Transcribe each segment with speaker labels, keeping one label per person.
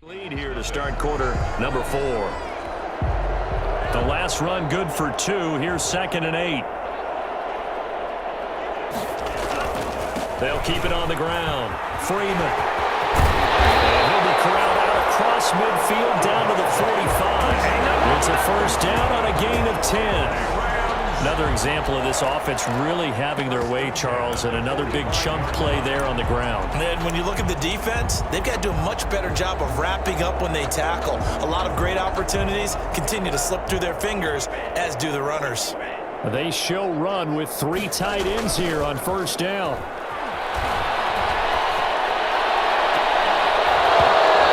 Speaker 1: Lead here to start quarter number 4. The last run good for 2. Here's 2nd and 8. They'll keep it on the ground. Freeman. And he'll be corralled out across midfield down to the 45. It's a first down on a gain of 10. Another example of this offense really having their way, Charles, and another big chunk play there on the ground.
Speaker 2: And when you look at the defense, they've got to do a much better job of wrapping up when they tackle. A lot of great opportunities continue to slip through their fingers, as do the runners.
Speaker 1: They show run with 3 tight ends here on first down.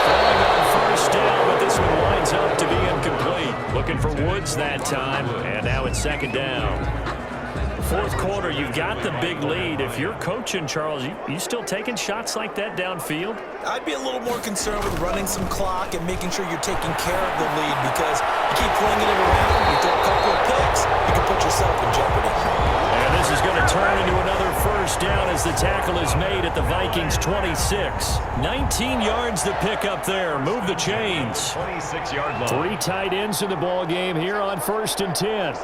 Speaker 1: Throwing on first down, but this one winds up to be incomplete. Looking for Woods that time, and now it's 2nd down. Fourth quarter, you've got the big lead. If you're coaching, Charles, you still taking shots like that downfield?
Speaker 2: I'd be a little more concerned with running some clock and making sure you're taking care of the lead, because you keep flinging it around, you throw a couple of picks, you can put yourself in jeopardy.
Speaker 1: And this is going to turn into another first down as the tackle is made at the Vikings 26. 19 yards to pick up there. Move the chains.
Speaker 3: 26-yard line.
Speaker 1: 3 tight ends in the ball game here on 1st and 10.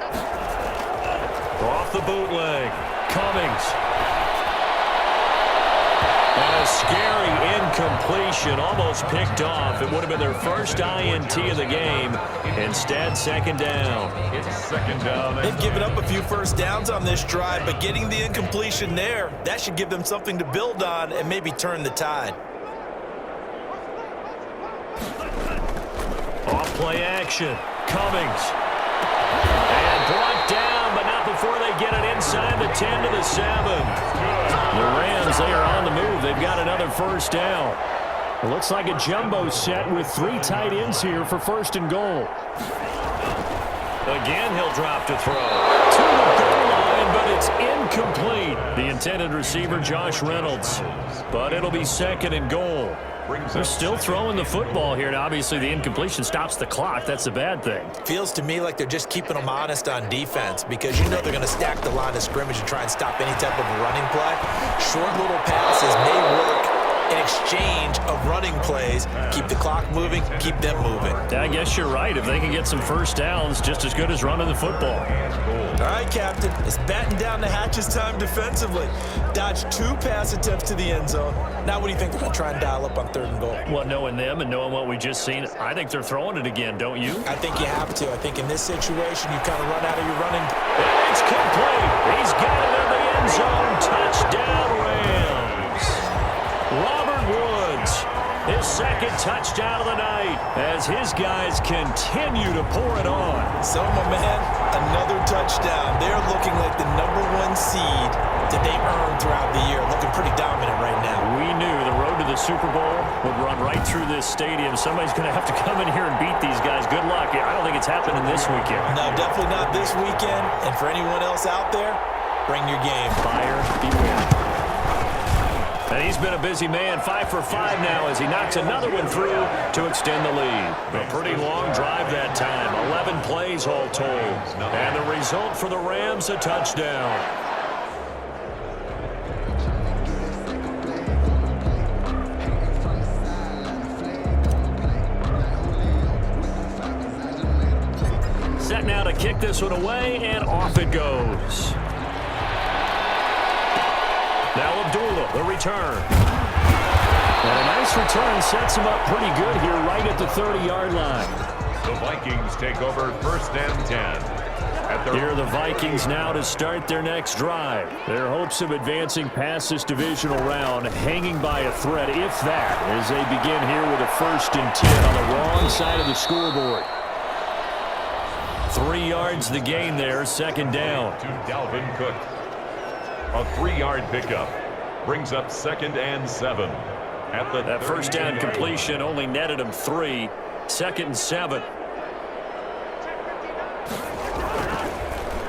Speaker 1: Off the bootleg. Cummings. And a scary incompletion, almost picked off. It would have been their first INT of the game. Instead, 2nd down.
Speaker 3: It's 2nd down.
Speaker 2: They've given up a few first downs on this drive, but getting the incompletion there, that should give them something to build on and maybe turn the tide.
Speaker 1: Off play action. Cummings. And brought down, but not before they get it inside the 10 to the 7. The Rams, they are on the move. They've got another first down. It looks like a jumbo set with 3 tight ends here for 1st and goal. Again, he'll drop to throw. To the goal line, but it's incomplete. The intended receiver, Josh Reynolds. But it'll be 2nd and goal. They're still throwing the football here, and obviously the incompletion stops the clock. That's a bad thing.
Speaker 2: Feels to me like they're just keeping them honest on defense, because you know they're going to stack the line of scrimmage and try and stop any type of running play. Short little passes may work in exchange of running plays. Keep the clock moving, keep them moving.
Speaker 1: I guess you're right. If they can get some first downs, just as good as running the football.
Speaker 2: All right, Captain. It's batten down the hatches time defensively. Dodged 2 pass attempts to the end zone. Now what do you think they're going to try and dial up on 3rd and goal?
Speaker 1: Well, knowing them and knowing what we just seen, I think they're throwing it again, don't you?
Speaker 2: I think you have to. I think in this situation, you kind of run out of your running.
Speaker 1: And it's complete. He's got it in the end zone. Touchdown, Rams. Robert Woods, his 2nd touchdown of the night, as his guys continue to pour it on.
Speaker 2: So, my man, another touchdown. They're looking like the #1 seed that they earned throughout the year. Looking pretty dominant right now.
Speaker 1: We knew the road to the Super Bowl would run right through this stadium. Somebody's going to have to come in here and beat these guys. Good luck. I don't think it's happening this weekend.
Speaker 2: No, definitely not this weekend. And for anyone else out there, bring your game.
Speaker 1: Buyer beware. And he's been a busy man, 5 for 5 now as he knocks another one through to extend the lead. A pretty long drive that time, 11 plays all told. And the result for the Rams, a touchdown. Set now to kick this one away, and off it goes. Now Abdullah, the return. And a nice return sets him up pretty good here right at the 30-yard line.
Speaker 3: The Vikings take over 1st and 10.
Speaker 1: Here are the Vikings now to start their next drive. Their hopes of advancing past this divisional round hanging by a thread, if that, as they begin here with a 1st and 10 on the wrong side of the scoreboard. 3 yards the gain there, 2nd down.
Speaker 3: To Dalvin Cook. A 3-yard pickup brings up 2nd and 7. At the
Speaker 1: that first down completion only netted him 3. 2nd and 7.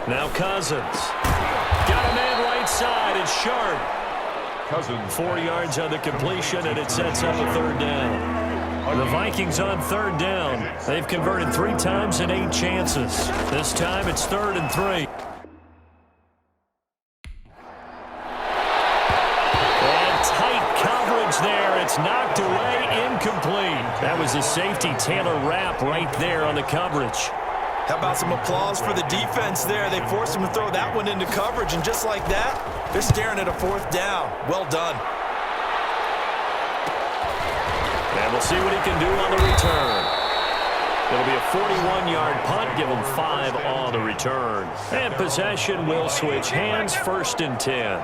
Speaker 1: Now Cousins. Got a man right side. It's Sharp.
Speaker 3: Cousins.
Speaker 1: 4 yards on the completion, and it sets up a 3rd down. The Vikings on 3rd down. They've converted 3 times in 8 chances. This time it's 3rd and 3. And tight coverage there. It's knocked away, incomplete. incomplete. That was a safety Taylor Rapp right there on the coverage.
Speaker 2: How about some applause for the defense there? They forced him to throw that one into coverage, and just like that, they're staring at a 4th down. Well done.
Speaker 1: And we'll see what he can do on the return. It'll be a 41-yard punt, give him 5 on the return. And possession will switch hands, 1st and 10.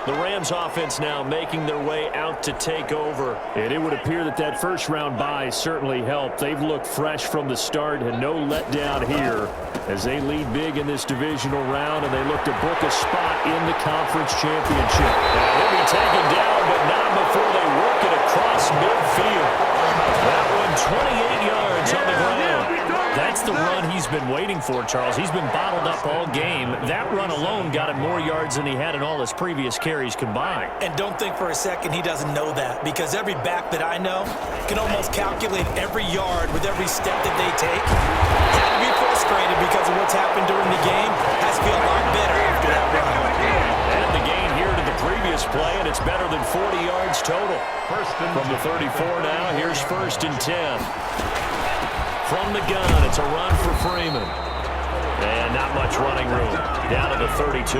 Speaker 1: The Rams offense now making their way out to take over. And it would appear that that first-round bye certainly helped. They've looked fresh from the start and no letdown here as they lead big in this divisional round, and they look to book a spot in the conference championship. Now, he'll be taken down, but not before they work it across midfield. That one 28 yards on the ground. That's the run he's been waiting for, Charles. He's been bottled up all game. That run alone got him more yards than he had in all his previous carries combined.
Speaker 2: And don't think for a second he doesn't know that, because every back that I know can almost calculate every yard with every step that they take. Had to be frustrated because of what's happened during the game. Has to feel a lot better after that run.
Speaker 1: And the gain here to the previous play, and it's better than 40 yards total. From the 34 now, here's 1st and 10. From the gun, it's a run for Freeman. And not much running room. Down to the 32.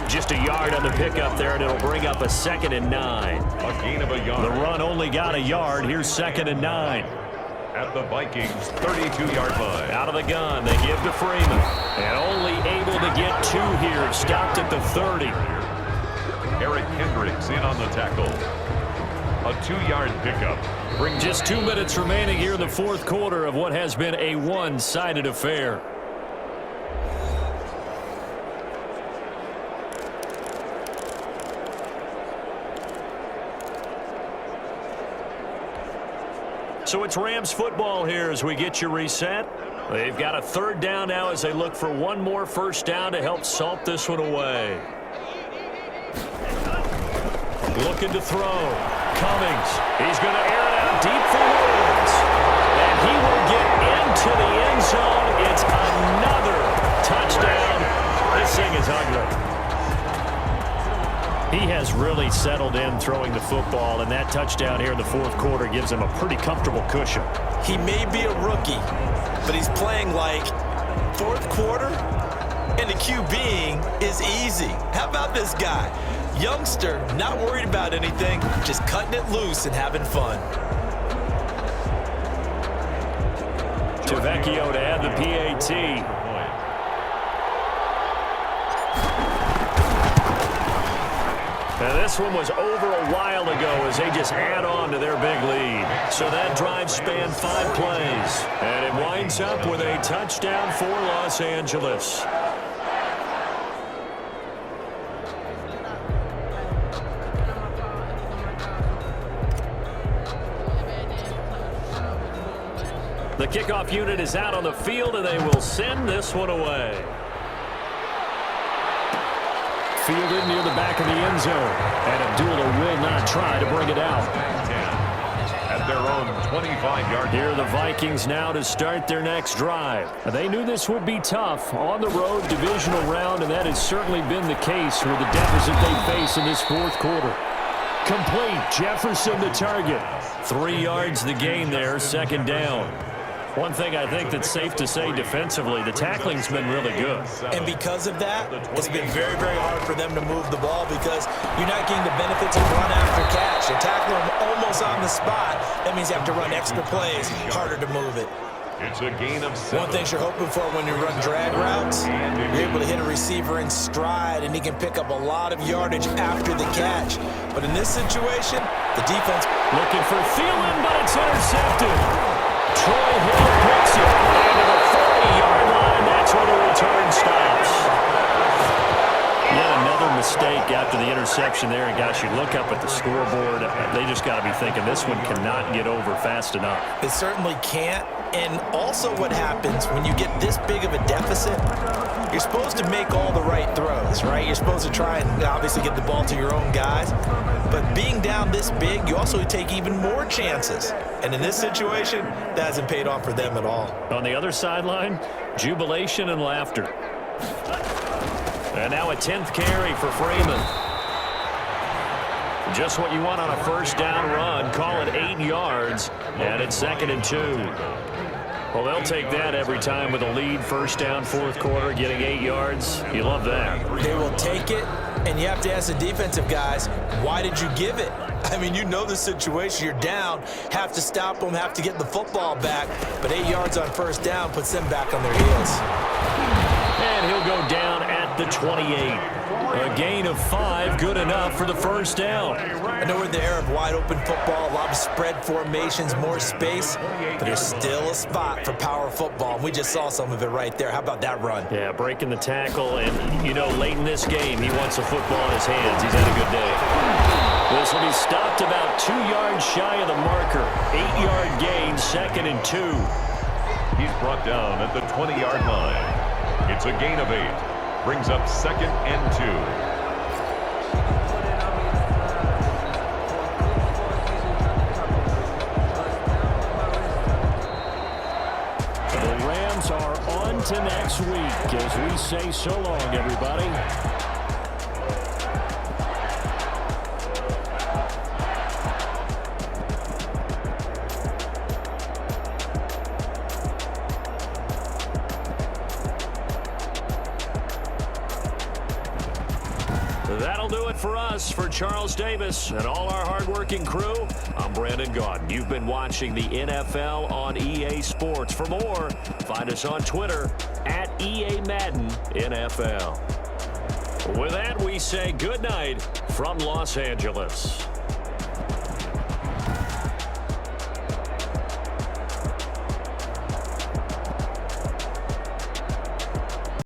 Speaker 1: Just a yard on the pickup there, and it'll bring up a 2nd and 9.
Speaker 3: A gain of a yard.
Speaker 1: The run only got a yard. Here's 2nd and 9.
Speaker 3: At the Vikings' 32-yard line.
Speaker 1: Out of the gun, they give to Freeman. And only able to get 2 here. Stopped at the 30.
Speaker 3: Eric Kendricks in on the tackle. A 2-yard pickup.
Speaker 1: Just 2 minutes remaining here in the 4th quarter of what has been a one-sided affair. So it's Rams football here as we get you reset. They've got a 3rd down now as they look for one more 1st down to help salt this one away. Looking to throw. Cummings. He's going to air it out deep for Woods. And he will get into the end zone. It's another touchdown. This thing is ugly. He has really settled in throwing the football, and that touchdown here in the 4th quarter gives him a pretty comfortable cushion.
Speaker 2: He may be a rookie, but he's playing like 4th quarter, and the QBing is easy. How about this guy? Youngster, not worried about anything, just cutting it loose and having fun.
Speaker 1: Tavecchio to add the PAT. Now this one was over a while ago as they just add on to their big lead. So that drive spanned 5 plays. And it winds up with a touchdown for Los Angeles. The kickoff unit is out on the field, and they will send this one away. Fielded near the back of the end zone. And Abdullah will not try to bring it out.
Speaker 3: At their own 25-yard.
Speaker 1: Here are the Vikings now to start their next drive. They knew this would be tough on the road divisional round, and that has certainly been the case with the deficit they face in this 4th quarter. Complete. Jefferson the target. 3 yards the gain there, 2nd down. One thing I think that's safe to say defensively, the tackling's been really good.
Speaker 2: And because of that, it's been very, very hard for them to move the ball because you're not getting the benefits of run after catch. You're tackling them almost on the spot. That means you have to run extra plays, harder to move it.
Speaker 3: It's a gain of 7.
Speaker 2: One thing you're hoping for when you run drag routes, you're able to hit a receiver in stride, and he can pick up a lot of yardage after the catch. But in this situation, the defense
Speaker 1: looking for Thielen, but it's intercepted. Troy Hill picks it into the 40-yard line. That's where the return stops. Yet another mistake after the interception there. And gosh, you look up at the scoreboard, they just got to be thinking this one cannot get over fast enough.
Speaker 2: It certainly can't. And also what happens when you get this big of a deficit, you're supposed to make all the right throws, right? You're supposed to try and obviously get the ball to your own guys. But being down this big, you also take even more chances. And in this situation, that hasn't paid off for them at all.
Speaker 1: On the other sideline, jubilation and laughter. And now a 10th carry for Freeman. Just what you want on a first down run. Call it 8 yards, and it's 2nd and 2. Well, they'll take that every time with a lead. First down, fourth quarter, getting 8 yards. You love that.
Speaker 2: They will take it, and you have to ask the defensive guys, why did you give it? I mean, you know the situation. You're down, have to stop them, have to get the football back. But 8 yards on first down puts them back on their heels.
Speaker 1: And he'll go down at the 28. A gain of 5, good enough for the first down.
Speaker 2: I know we're in the era of wide-open football, a lot of spread formations, more space, but there's still a spot for power football, and we just saw some of it right there. How about that run?
Speaker 1: Yeah, breaking the tackle, and, you know, late in this game, he wants the football in his hands. He's had a good day. This will be stopped about 2 yards shy of the marker. 8-yard gain, 2nd and 2.
Speaker 3: He's brought down at the 20-yard line. It's a gain of 8. Brings up 2nd and 2.
Speaker 1: The Rams are on to next week as we say so long, everybody. That'll do it for us. For Charles Davis and all our hardworking crew, I'm Brandon Gaudin. You've been watching the NFL on EA Sports. For more, find us on Twitter at EA Madden NFL. With that, we say good night from Los Angeles.